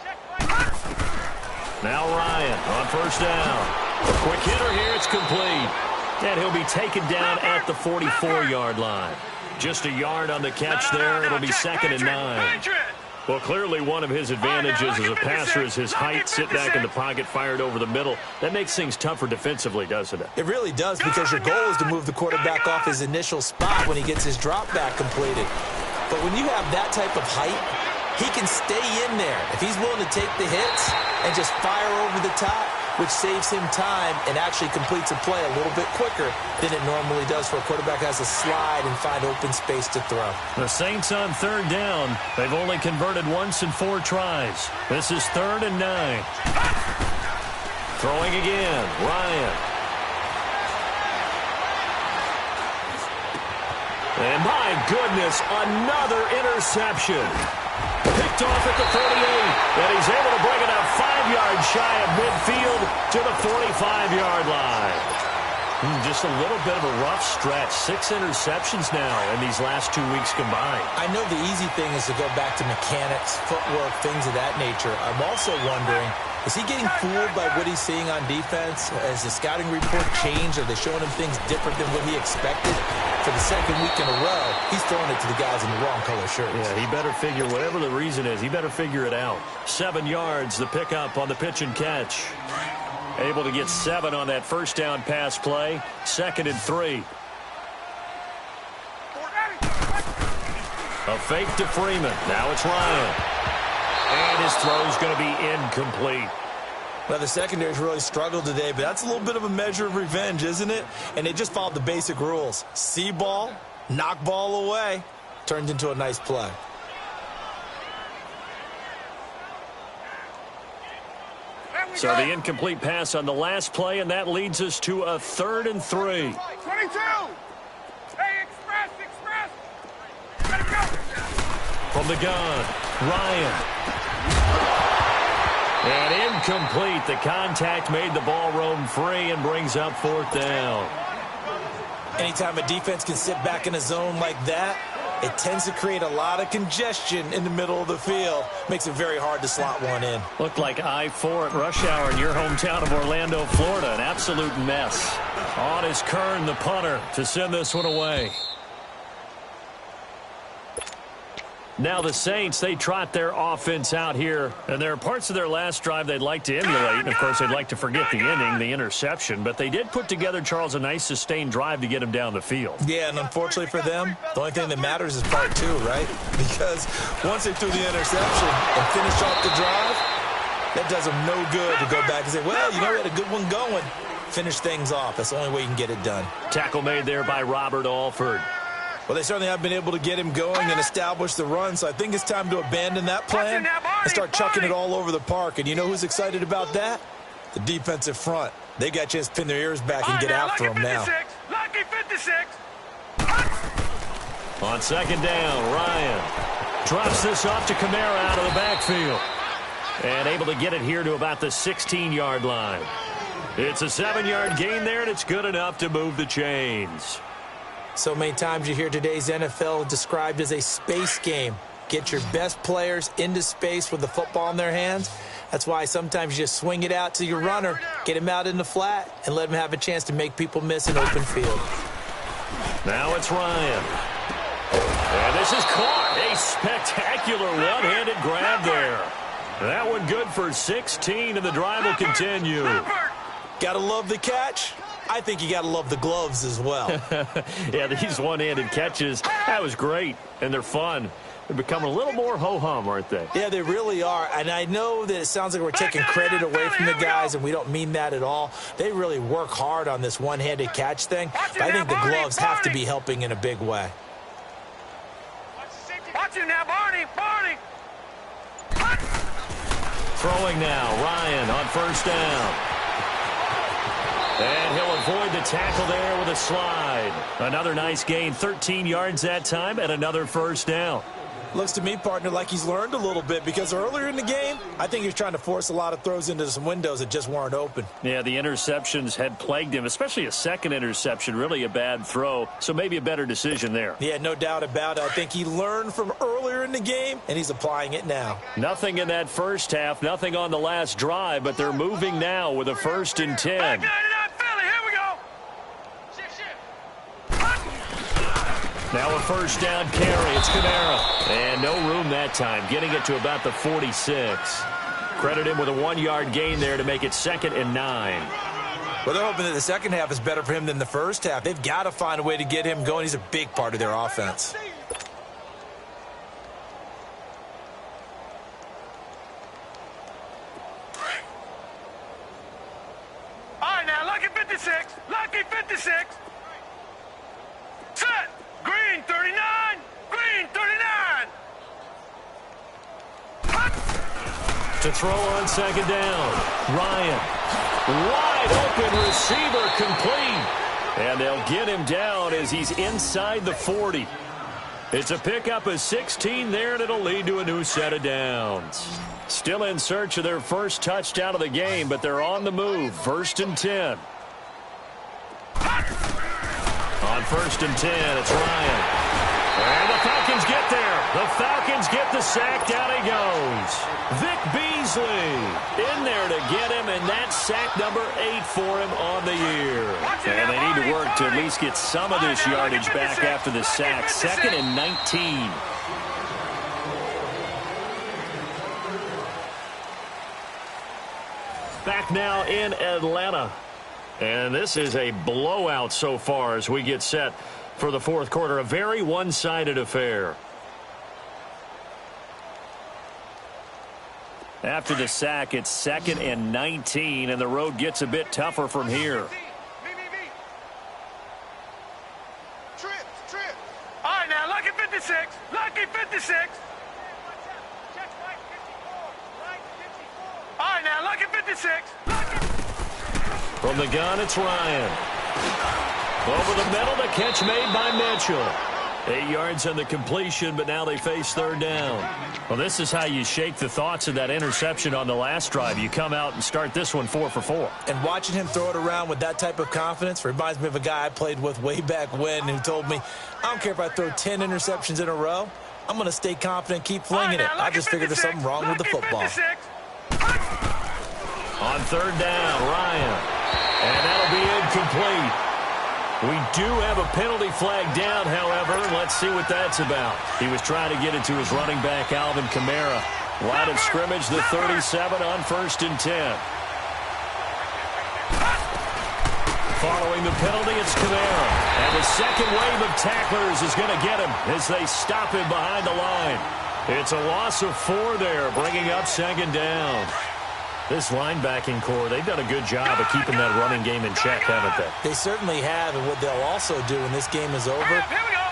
Check right. Now Ryan on 1st down. A quick hitter here. It's complete. And he'll be taken down at the 44-yard line. Just a yard on the catch there. It'll be 2nd and 9. Well, clearly one of his advantages as a passer is his height. Sit back in the pocket, fired over the middle. That makes things tougher defensively, doesn't it? It really does, because your goal is to move the quarterback off his initial spot when he gets his drop back completed. But when you have that type of height, he can stay in there if he's willing to take the hits and just fire over the top, which saves him time and actually completes a play a little bit quicker than it normally does for a quarterback who has to slide and find open space to throw. The Saints on 3rd down. They've only converted once in 4 tries. This is 3rd and 9. Throwing again, Ryan. And my goodness, another interception. Picked off at the 38, and he's able to bring it up 5 yards shy of midfield to the 45-yard line. Just a little bit of a rough stretch. 6 interceptions now in these last 2 weeks combined. I know the easy thing is to go back to mechanics, footwork, things of that nature. I'm also wondering, is he getting fooled by what he's seeing on defense? Has the scouting report changed? Are they showing him things different than what he expected? For the second week in a row, he's throwing it to the guys in the wrong color shirts. Yeah, he better figure, whatever the reason is, he better figure it out. 7 yards, the pickup on the pitch and catch. Able to get 7 on that first down pass play. 2nd and 3. A fake to Freeman. Now it's Ryan. And his throw's going to be incomplete. Well, the secondary's really struggled today, but that's a little bit of a measure of revenge, isn't it? And they just followed the basic rules. See ball, knock ball away. Turned into a nice play. So the incomplete pass on the last play, and that leads us to a 3rd and 3. 22! Hey, express! Let it go! From the gun, Ryan. And incomplete. The contact made the ball roam free and brings up 4th down. Anytime a defense can sit back in a zone like that, it tends to create a lot of congestion in the middle of the field. Makes it very hard to slot one in. Looked like I-4 at rush hour in your hometown of Orlando, Florida. An absolute mess. On is Kern, the punter, to send this one away. Now the Saints, they trot their offense out here. And there are parts of their last drive they'd like to emulate. And, of course, they'd like to forget the inning, the interception. But they did put together, Charles, a nice sustained drive to get him down the field. Yeah, and unfortunately for them, the only thing that matters is part 2, right? Because once they threw the interception and finished off the drive, that does them no good to go back and say, well, you know, we had a good one going. Finish things off. That's the only way you can get it done. Tackle made there by Robert Alford. Well, they certainly have been able to get him going and establish the run, so I think it's time to abandon that plan and start chucking it all over the park. And you know who's excited about that? The defensive front. They got a chance to pin their ears back and get after him now. Lucky 56! On 2nd down, Ryan drops this off to Kamara out of the backfield. And able to get it here to about the 16-yard line. It's a 7-yard gain there, and it's good enough to move the chains. So many times you hear today's NFL described as a space game. Get your best players into space with the football in their hands. That's why sometimes you just swing it out to your runner, get him out in the flat, and let him have a chance to make people miss an open field. Now it's Ryan. And this is caught. A spectacular one-handed grab there. That one good for 16, and the drive will continue. Gotta love the catch. I think you got to love the gloves as well. Yeah, these one-handed catches, that was great, and they're fun. They're becoming a little more ho-hum, aren't they? Yeah, they really are, and I know that it sounds like we're taking credit away from the guys, and we don't mean that at all. They really work hard on this one-handed catch thing, but I think the gloves have to be helping in a big way. Watch it now, Barney! Throwing now, Ryan on 1st down. And he'll avoid the tackle there with a slide. Another nice gain, 13 yards that time, and another 1st down. Looks to me, partner, like he's learned a little bit, because earlier in the game, I think he was trying to force a lot of throws into some windows that just weren't open. Yeah, the interceptions had plagued him, especially a 2nd interception, really a bad throw, so maybe a better decision there. Yeah, no doubt about it. I think he learned from earlier in the game, and he's applying it now. Nothing in that first half, nothing on the last drive, but they're moving now with a 1st and 10. Now a 1st down carry. It's Kamara. And no room that time, getting it to about the 46. Credit him with a 1-yard gain there to make it 2nd and 9. Well, they're hoping that the second half is better for him than the first half. They've got to find a way to get him going. He's a big part of their offense. All right, now, lucky 56. Lucky 56. Set. Green 39. Green 39. To throw on 2nd down. Ryan. Wide open receiver complete. And they'll get him down as he's inside the 40. It's a pickup of 16 there, and it'll lead to a new set of downs. Still in search of their first touchdown of the game, but they're on the move. 1st and 10. On 1st and 10, it's Ryan. And the Falcons get there. The Falcons get the sack. Down he goes. Vic Beasley in there to get him, and that's sack number 8 for him on the year. And they need to work to at least get some of this yardage back after the sack. 2nd and 19. Back now in Atlanta. And this is a blowout so far as we get set for the 4th quarter. A very one-sided affair. After the sack, it's 2nd and 19, and the road gets a bit tougher from here. Trip. All right, now, lucky 56. Lucky 56. Check right 54. Right 54. All right, now, lucky 56. Lucky. From the gun, it's Ryan. Over the middle, the catch made by Mitchell. 8 yards on the completion, but now they face 3rd down. Well, this is how you shake the thoughts of that interception on the last drive. You come out and start this one 4 for 4. And watching him throw it around with that type of confidence reminds me of a guy I played with way back when who told me, I don't care if I throw 10 interceptions in a row, I'm going to stay confident, keep flinging it. I just figured there's something wrong with the football. On 3rd down, Ryan. And that'll be incomplete. We do have a penalty flag down, however. Let's see what that's about. He was trying to get it to his running back, Alvin Kamara. Line of scrimmage, the 37 on 1st and 10. Following the penalty, it's Kamara. And the second wave of tacklers is going to get him as they stop him behind the line. It's a loss of 4 there, bringing up 2nd down. This linebacking core, they've done a good job of keeping that running game in check, haven't they? They certainly have, and what they'll also do when this game is over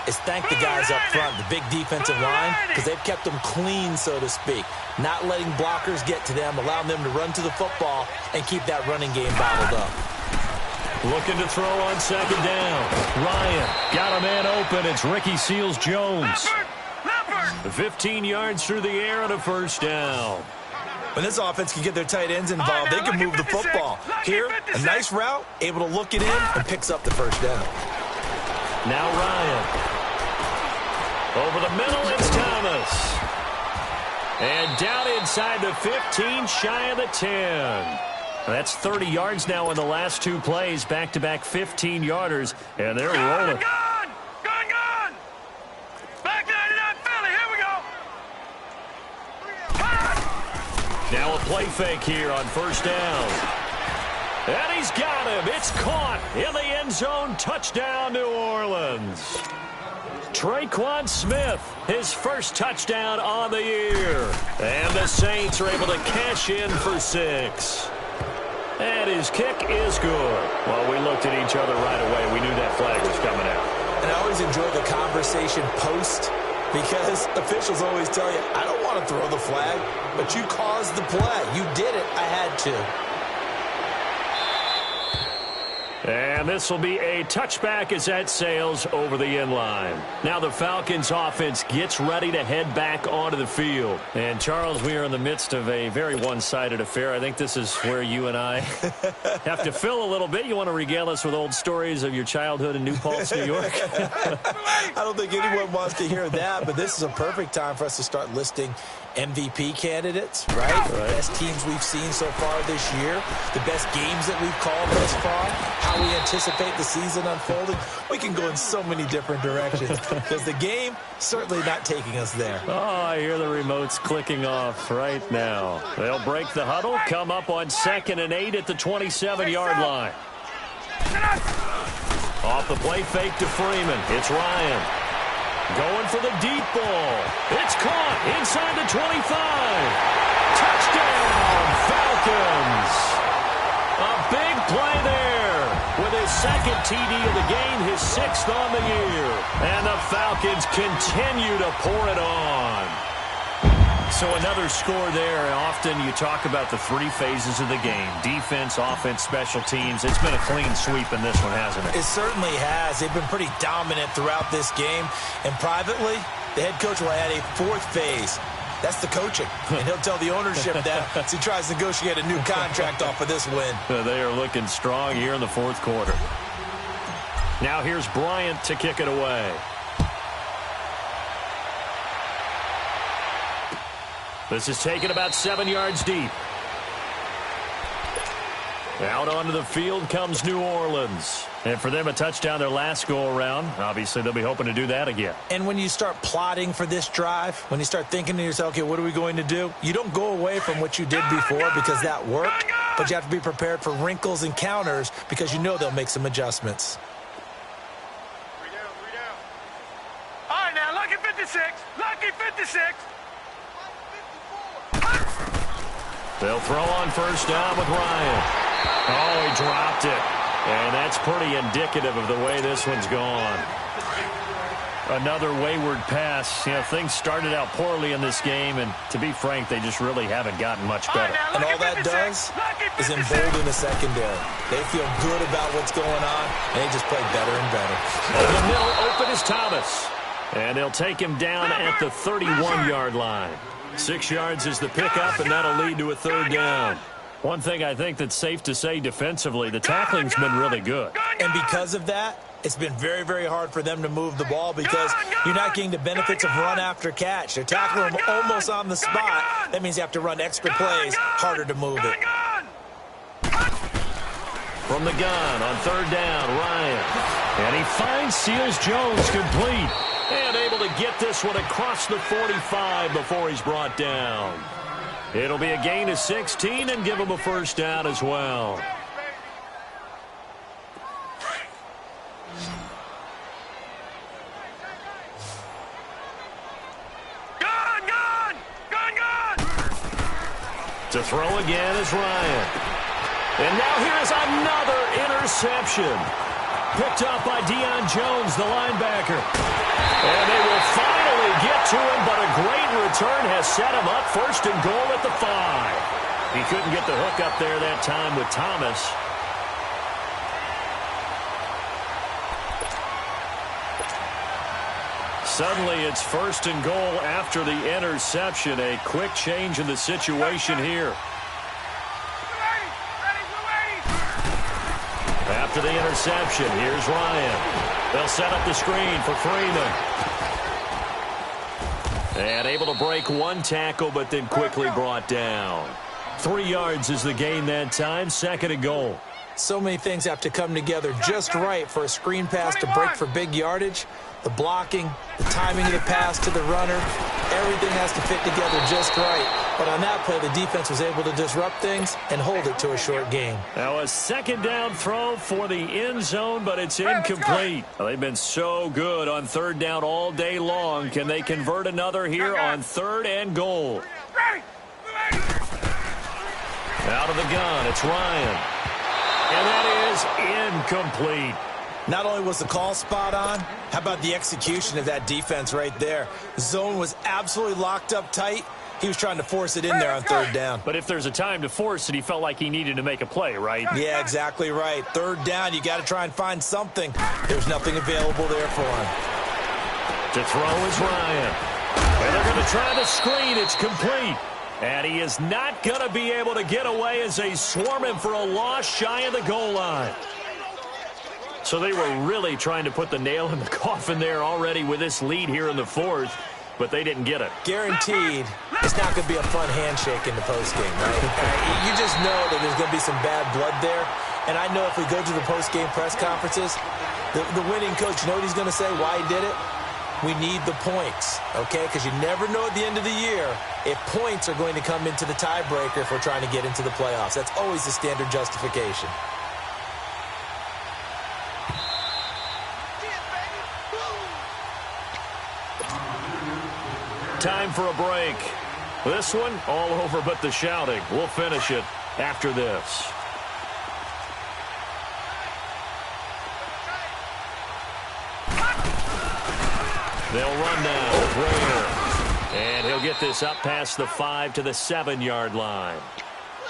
is thank the guys up front, the big defensive line, because they've kept them clean, so to speak. Not letting blockers get to them, allowing them to run to the football and keep that running game bottled up. Looking to throw on 2nd down. Ryan got a man open. It's Ricky Seals-Jones. 15 yards through the air and a 1st down. When this offense can get their tight ends involved, they can move the football. Here, a nice route, able to look it in, and picks up the 1st down. Now Ryan. Over the middle, it's Thomas. And down inside the 15, shy of the 10. That's 30 yards now in the last 2 plays, back-to-back 15-yarders, and they're rolling. Gone! Back 99 Philly, here we go! Now a play fake here on 1st down. And he's got him. It's caught in the end zone. Touchdown, New Orleans. Traquan Smith, his first touchdown on the year. And the Saints are able to cash in for 6. And his kick is good. Well, we looked at each other right away. We knew that flag was coming out. And I always enjoy the conversation post, because officials always tell you, I don't want to throw the flag, but you caused the play. You did it. I had to. And this will be a touchback as that sails over the end line. Now the Falcons offense gets ready to head back onto the field. And Charles, we are in the midst of a very one-sided affair. I think this is where you and I have to fill a little bit. You want to regale us with old stories of your childhood in New Paltz, New York? I don't think anyone wants to hear that, but this is a perfect time for us to start listing MVP candidates, right? The best teams we've seen so far this year, the best games that we've called thus far, how we anticipate the season unfolding. We can go in so many different directions because the game certainly not taking us there. Oh, I hear the remotes clicking off right now. They'll break the huddle, come up on 2nd and 8 at the 27-yard line. Off the play fake to Freeman. It's Ryan. Going for the deep ball. It's caught inside the 25. Touchdown, Falcons. A big play there with his 2nd TD of the game, his 6th on the year. And the Falcons continue to pour it on. So another score there. Often you talk about the three phases of the game: defense, offense, special teams. It's been a clean sweep in this one, hasn't it? It certainly has. They've been pretty dominant throughout this game. And privately, the head coach will add a fourth phase. That's the coaching. And he'll tell the ownership that as he tries to negotiate a new contract off of this win. They are looking strong here in the fourth quarter. Now here's Bryant to kick it away. This is taken about 7 yards deep. Out onto the field comes New Orleans. And for them, a touchdown their last go-around. Obviously, they'll be hoping to do that again. And when you start plotting for this drive, when you start thinking to yourself, okay, what are we going to do? You don't go away from what you did before because that worked, but you have to be prepared for wrinkles and counters because you know they'll make some adjustments. 3 down. All right, now, lucky 56. Lucky 56. They'll throw on first down with Ryan. Oh, he dropped it. And that's pretty indicative of the way this one's gone. Another wayward pass. You know, things started out poorly in this game, and to be frank, they just really haven't gotten much better. And all that does is embolden the secondary. They feel good about what's going on, and they just play better and better. In the middle, open is Thomas. And they'll take him down at the 31-yard line. 6 yards is the pickup, and that'll lead to a third down. One thing I think that's safe to say defensively, the tackling's been really good. And because of that, it's been very, very hard for them to move the ball because you're not getting the benefits of run after catch. They're tackling them almost on the spot. That means you have to run extra plays, harder to move it. From the gun on third down, Ryan. And he finds Seals Jones complete. And able to get this one across the 45 before he's brought down. It'll be a gain of 16 and give him a first down as well. Gun! To throw again is Ryan. And now here's another interception. Picked up by Deion Jones, the linebacker. And they will finally get to him, but a great return has set him up. First and goal at the 5. He couldn't get the hook up there that time with Thomas. Suddenly it's first and goal after the interception. A quick change in the situation here. After the interception, here's Ryan. They'll set up the screen for Freeman. And able to break one tackle, but then quickly brought down. 3 yards is the gain that time. Second and goal. So many things have to come together just right for a screen pass to break for big yardage. The blocking, the timing of the pass to the runner, everything has to fit together just right. But on that play, the defense was able to disrupt things and hold it to a short gain. Now a second down throw for the end zone, but it's incomplete. Well, they've been so good on third down all day long. Can they convert another here on third and goal? Out of the gun, it's Ryan. And that is incomplete. Not only was the call spot on, how about the execution of that defense right there? Zone was absolutely locked up tight. He was trying to force it in there on third down. But if there's a time to force it, he felt like he needed to make a play, right? Yeah, exactly right. Third down, you got to try and find something. There's nothing available there for him. To throw is Ryan. And they're going to try the screen. It's complete. And he is not going to be able to get away as they swarm him for a loss shy of the goal line. So they were really trying to put the nail in the coffin there already with this lead here in the fourth, but they didn't get it. Guaranteed, it's not going to be a fun handshake in the postgame, right? You just know that there's going to be some bad blood there. And I know if we go to the postgame press conferences, the winning coach, you know what he's going to say, why he did it? We need the points, okay? Because you never know at the end of the year if points are going to come into the tiebreaker if we're trying to get into the playoffs. That's always the standard justification. Time for a break. This one, all over but the shouting. We'll finish it after this. They'll run now. Rare. And he'll get this up past the 5 to the 7-yard line.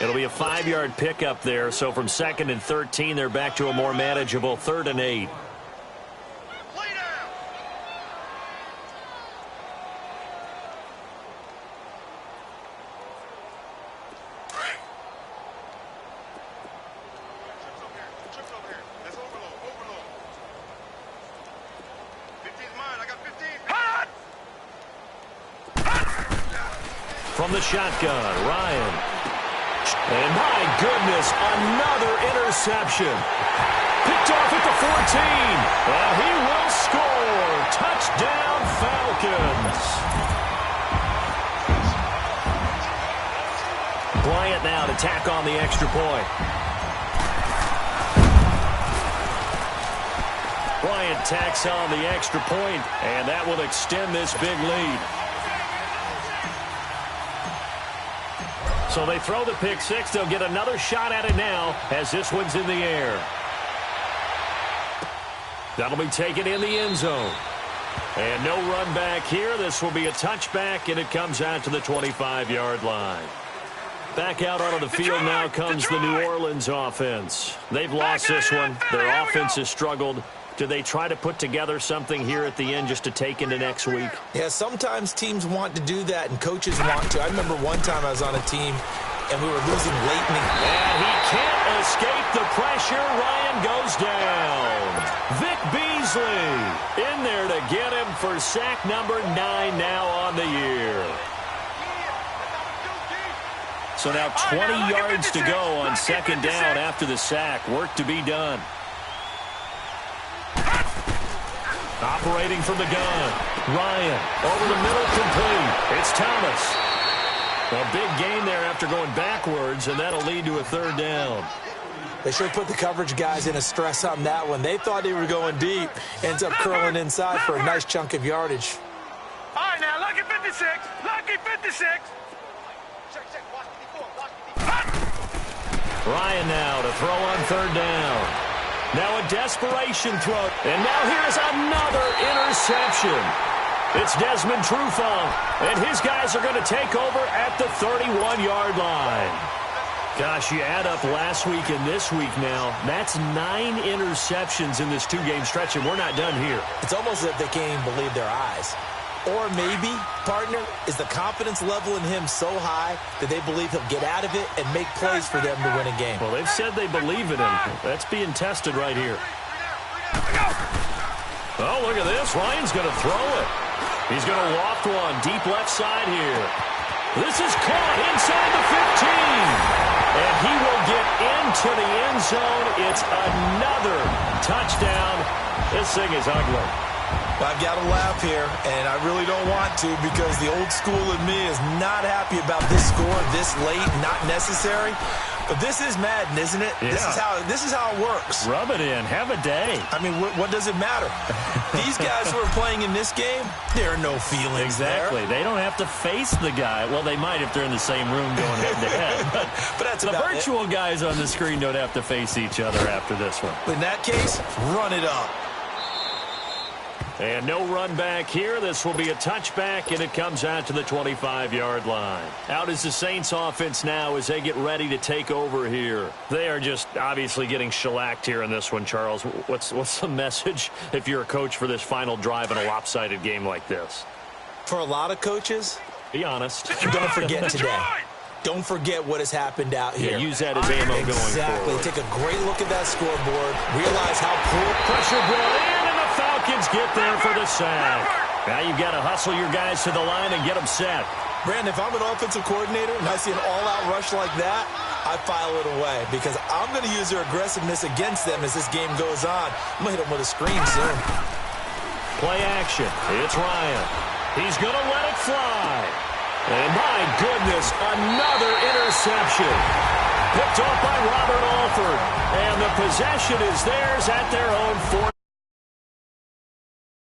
It'll be a 5-yard pickup there, so from 2nd and 13, they're back to a more manageable 3rd and 8. From the shotgun, Ryan. And my goodness, another interception. Picked off at the 14. Well, he will score. Touchdown, Falcons. Bryant now to tack on the extra point. Bryant tacks on the extra point, and that will extend this big lead. So they throw the pick six. They'll get another shot at it now as this one's in the air. That'll be taken in the end zone. And no run back here. This will be a touchback, and it comes out to the 25-yard line. Back out onto the field now comes the New Orleans offense. They've lost this one. Their offense has struggled. Do they try to put together something here at the end just to take into next week? Yeah, sometimes teams want to do that and coaches want to. I remember one time I was on a team and we were losing late in the game. And he can't escape the pressure. Ryan goes down. Vic Beasley in there to get him for sack number 9 now on the year. So now 20 yards to go on 2nd down after the sack. Work to be done. Operating from the gun. Ryan over the middle, complete. It's Thomas. A big gain there after going backwards, and that'll lead to a 3rd down. They should put the coverage guys in a stress on that one. They thought they were going deep. Ends up curling inside for a nice chunk of yardage. All right, now, lucky 56. Lucky 56. Ryan now to throw on 3rd down. Now a desperation throw. And now here's another interception. It's Desmond Trufant. And his guys are going to take over at the 31-yard line. Gosh, you add up last week and this week now. That's 9 interceptions in this 2-game stretch, and we're not done here. It's almost as if they can't even believe their eyes. Or maybe, partner, is the confidence level in him so high that they believe he'll get out of it and make plays for them to win a game. Well, they've said they believe in him. That's being tested right here. Oh, look at this. Ryan's going to throw it. He's going to loft one deep left side here. This is caught inside the 15. And he will get into the end zone. It's another touchdown. This thing is ugly. I've got to laugh here, and I really don't want to because the old school in me is not happy about this score this late, not necessary. But this is Madden, isn't it? Yeah. This is how it works. Rub it in. Have a day. I mean, what does it matter? These guys who are playing in this game, there are no feelings Exactly. there. They don't have to face the guy. Well, they might if they're in the same room going head-to-head. But that's the about virtual guys on the screen don't have to face each other after this one. In that case, run it up. And no run back here. This will be a touchback, and it comes out to the 25-yard line. Out is the Saints offense now as they get ready to take over here. They are just obviously getting shellacked here in this one, Charles. What's the message if you're a coach for this final drive in a lopsided game like this? For a lot of coaches, be honest. Don't forget today. Don't forget what has happened out here. Yeah, use that as ammo going forward. Exactly. Take a great look at that scoreboard. Realize how poor pressure brought in, and the Falcons get there for the sack. Now you've got to hustle your guys to the line and get them set. Brandon, if I'm an offensive coordinator and I see an all-out rush like that, I file it away because I'm going to use their aggressiveness against them as this game goes on. I'm going to hit them with a screen soon. Play action. It's Ryan. He's going to let it fly. And my goodness, another interception. Picked off by Robert Alford. And the possession is theirs at their own 40.